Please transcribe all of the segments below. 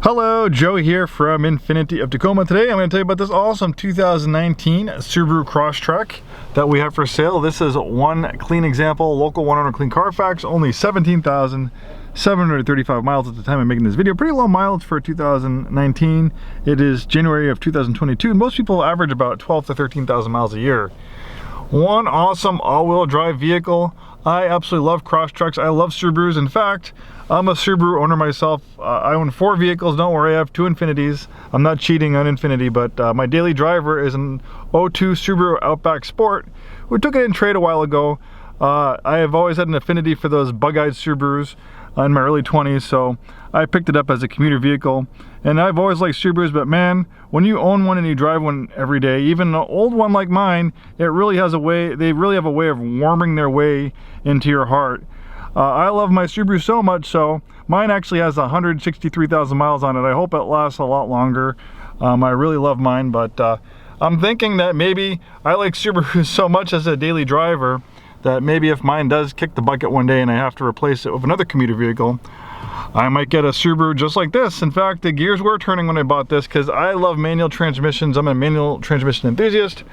Hello, Joe here from Infiniti of Tacoma. Today I'm going to tell you about this awesome 2019 Subaru Crosstrek that we have for sale. This is one clean example, local one owner clean Carfax, only 17,735 miles at the time of making this video. Pretty low mileage for 2019. It is January of 2022 and most people average about 12 to 13,000 miles a year. One awesome all-wheel drive vehicle. I absolutely love Crosstreks. I love Subarus. In fact, I'm a Subaru owner myself. I own 4 vehicles. Don't worry, I have 2 Infinitis. I'm not cheating on Infiniti, but my daily driver is an 02 Subaru Outback Sport. We took it in trade a while ago. I have always had an affinity for those bug-eyed Subarus in my early 20s, so I picked it up as a commuter vehicle. And I've always liked Subarus, but man, when you own one and you drive one every day, even an old one like mine, it really has a way, they really have a way of warming their way into your heart. I love my Subaru so much, so mine actually has 163,000 miles on it. I hope it lasts a lot longer. I really love mine, but I'm thinking that maybe I like Subaru so much as a daily driver that maybe if mine does kick the bucket one day and I have to replace it with another commuter vehicle, I might get a Subaru just like this. In fact, the gears were turning when I bought this because I love manual transmissions. I'm a manual transmission enthusiast.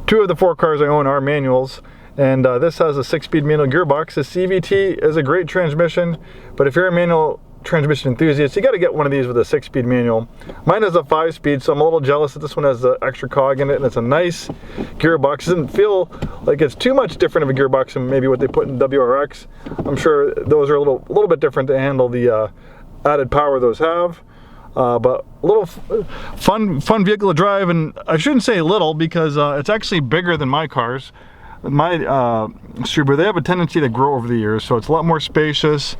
2 of the 4 cars I own are manuals, and this has a 6-speed manual gearbox. The CVT is a great transmission, but if you're a manual transmission enthusiast, you got to get one of these with a 6-speed manual. Mine is a 5-speed, so I'm a little jealous that this one has the extra cog in it, and it's a nice gearbox. It doesn't feel like it's too much different of a gearbox than maybe what they put in WRX. I'm sure those are a little bit different to handle the added power those have. But a little fun vehicle to drive, and I shouldn't say little because it's actually bigger than my cars. My Subaru, they have a tendency to grow over the years, so it's a lot more spacious.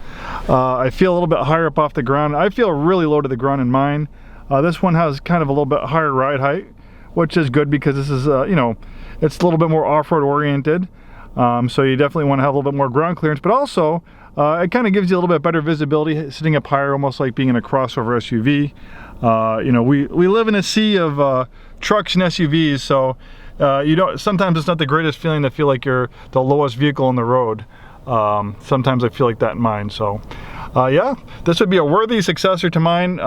I feel a little bit higher up off the ground. I feel really low to the ground in mine. This one has kind of a little bit higher ride height, which is good because this is, you know, it's a little bit more off-road oriented. So you definitely want to have a little bit more ground clearance, but also it kind of gives you a little bit better visibility sitting up higher, almost like being in a crossover SUV. You know, we live in a sea of trucks and SUVs, so you don't, sometimes it's not the greatest feeling to feel like you're the lowest vehicle on the road. Sometimes I feel like that in mine. So yeah, this would be a worthy successor to mine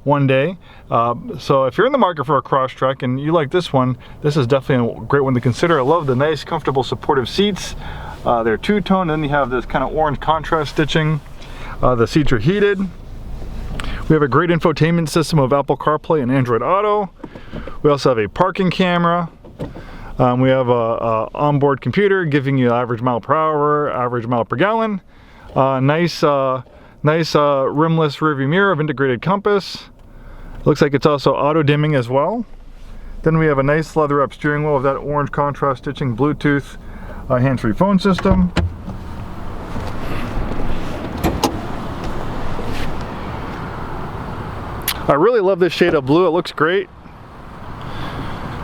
one day. So if you're in the market for a Crosstrek and you like this one, this is definitely a great one to consider. I love the nice, comfortable, supportive seats. They're two-tone, then you have this kind of orange contrast stitching. The seats are heated. We have a great infotainment system of Apple CarPlay and Android Auto. We also have a parking camera. We have a onboard computer giving you average mile per hour, average mile per gallon. Nice rimless rearview mirror of integrated compass. Looks like it's also auto dimming as well. Then we have a nice leather up steering wheel with that orange contrast stitching, Bluetooth hands-free phone system. I really love this shade of blue. It looks great.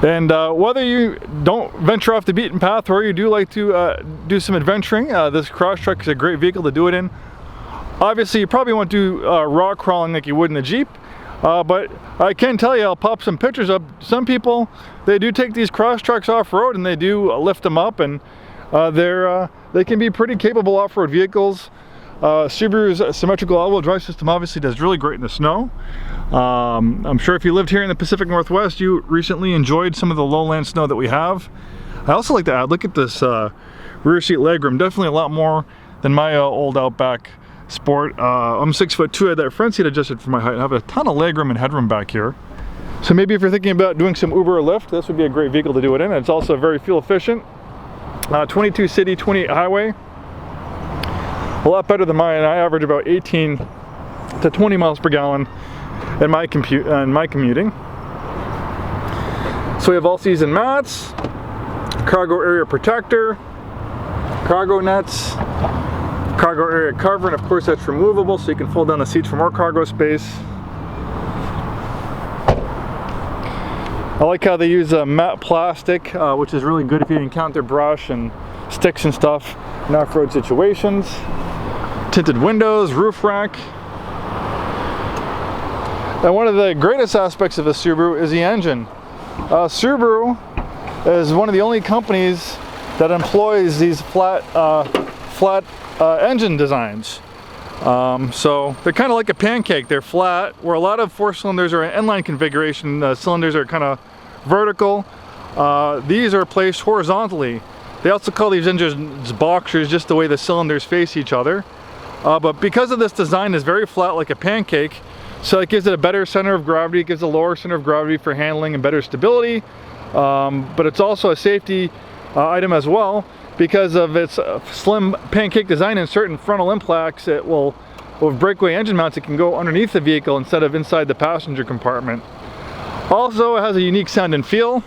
And whether you don't venture off the beaten path or you do like to do some adventuring, this Crosstrek is a great vehicle to do it in. Obviously, you probably won't do rock crawling like you would in the Jeep, but I can tell you, I'll pop some pictures up. Some people, they do take these Crosstreks off-road and they do lift them up, and they can be pretty capable off-road vehicles. Subaru's symmetrical all-wheel drive system obviously does really great in the snow. I'm sure if you lived here in the Pacific Northwest, you recently enjoyed some of the lowland snow that we have. I also like to add, look at this rear seat legroom, definitely a lot more than my old Outback Sport. I'm 6'2", I had that front seat adjusted for my height. I have a ton of legroom and headroom back here. So maybe if you're thinking about doing some Uber or Lyft, this would be a great vehicle to do it in. It's also very fuel efficient. 22 city, 28 highway. A lot better than mine. I average about 18 to 20 miles per gallon in my commuting. So we have all-season mats, cargo area protector, cargo nets, cargo area cover, and of course that's removable so you can fold down the seats for more cargo space. I like how they use matte plastic, which is really good if you encounter brush and sticks and stuff in off-road situations. Tinted windows, roof rack. And one of the greatest aspects of a Subaru is the engine. Subaru is one of the only companies that employs these flat engine designs. So they're kind of like a pancake. They're flat, where a lot of 4 cylinders are an inline configuration. Cylinders are kind of vertical. These are placed horizontally. They also call these engines boxers, just the way the cylinders face each other. But because of this design, is very flat like a pancake, so it gives it a better center of gravity. It gives a lower center of gravity for handling and better stability. But it's also a safety item as well, because of its slim pancake design and certain frontal impacts. It will, with breakaway engine mounts, it can go underneath the vehicle instead of inside the passenger compartment. Also, it has a unique sound and feel.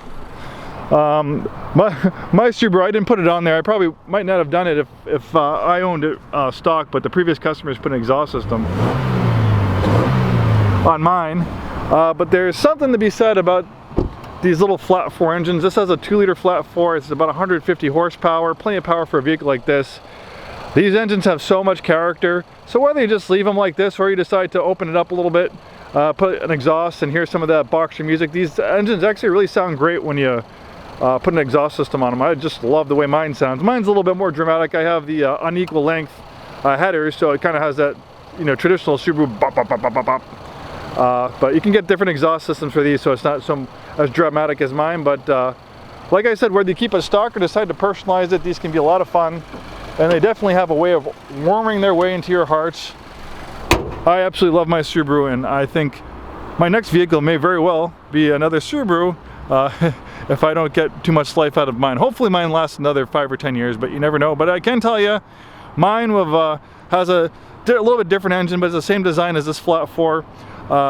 My Subaru, I didn't put it on there. I probably might not have done it if I owned it stock, but the previous customers put an exhaust system on mine. But there's something to be said about these little flat 4 engines. This has a 2-liter flat 4. It's about 150 horsepower, plenty of power for a vehicle like this. These engines have so much character, so whether you just leave them like this or you decide to open it up a little bit, put an exhaust and hear some of that boxer music, these engines actually really sound great when you put an exhaust system on them. I just love the way mine sounds. Mine's a little bit more dramatic. I have the unequal length headers, so it kind of has that, you know, traditional Subaru bop, bop, bop, bop, bop, bop. But you can get different exhaust systems for these, so it's not as dramatic as mine. But like I said, whether you keep it stock or decide to personalize it, these can be a lot of fun, and they definitely have a way of warming their way into your hearts. I absolutely love my Subaru, and I think my next vehicle may very well be another Subaru if I don't get too much life out of mine. Hopefully mine lasts another 5 or 10 years, but you never know. But I can tell you, mine has a little bit different engine, but it's the same design as this flat 4.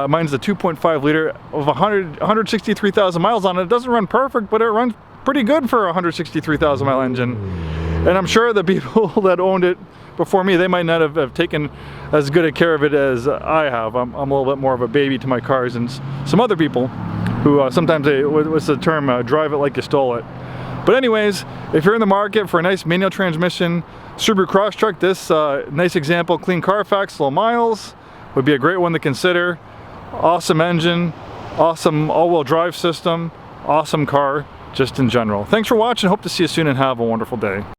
Mine's the 2.5 liter of 163,000 miles on it. It doesn't run perfect, but it runs pretty good for a 163,000 mile engine. And I'm sure the people that owned it before me, they might not have taken as good a care of it as I have. I'm a little bit more of a baby to my cars than some other people who sometimes what's the term, drive it like you stole it. But anyways, if you're in the market for a nice manual transmission Subaru Crosstrek, this nice example, clean Carfax, low miles, would be a great one to consider. Awesome engine, awesome all-wheel drive system, awesome car just in general. Thanks for watching. Hope to see you soon and have a wonderful day.